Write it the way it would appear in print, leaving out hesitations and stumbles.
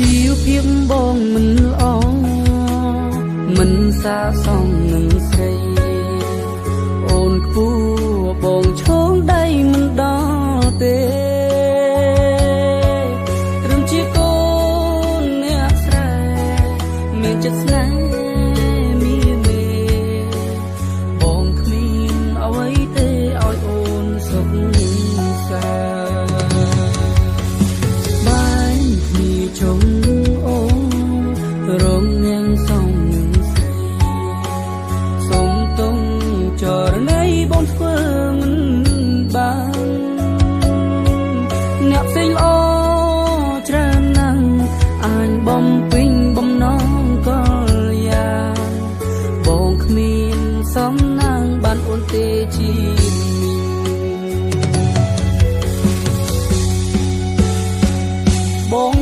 ជីវភាពបងមិនល្អមិនសាសមនឹងស្រីអូនគួរបងឈោងដៃមិនដល់ទេត្រឹមជាកូនអ្នកស្រែមានចិត្តស្នេហ៍មានមេបងគ្មានអ្វីទេឲ្យអូនសុខសាបាយគ្នាជុំអូនរងនាងសំស្រីសុំទុំចរណៃបងធ្វើមិនបានអ្នកផ្សេងល្អច្រើនណាស់អាចបំពេញបំណងកលយ៉ាងបងគ្មានសំណាងបានអូនទេជាបង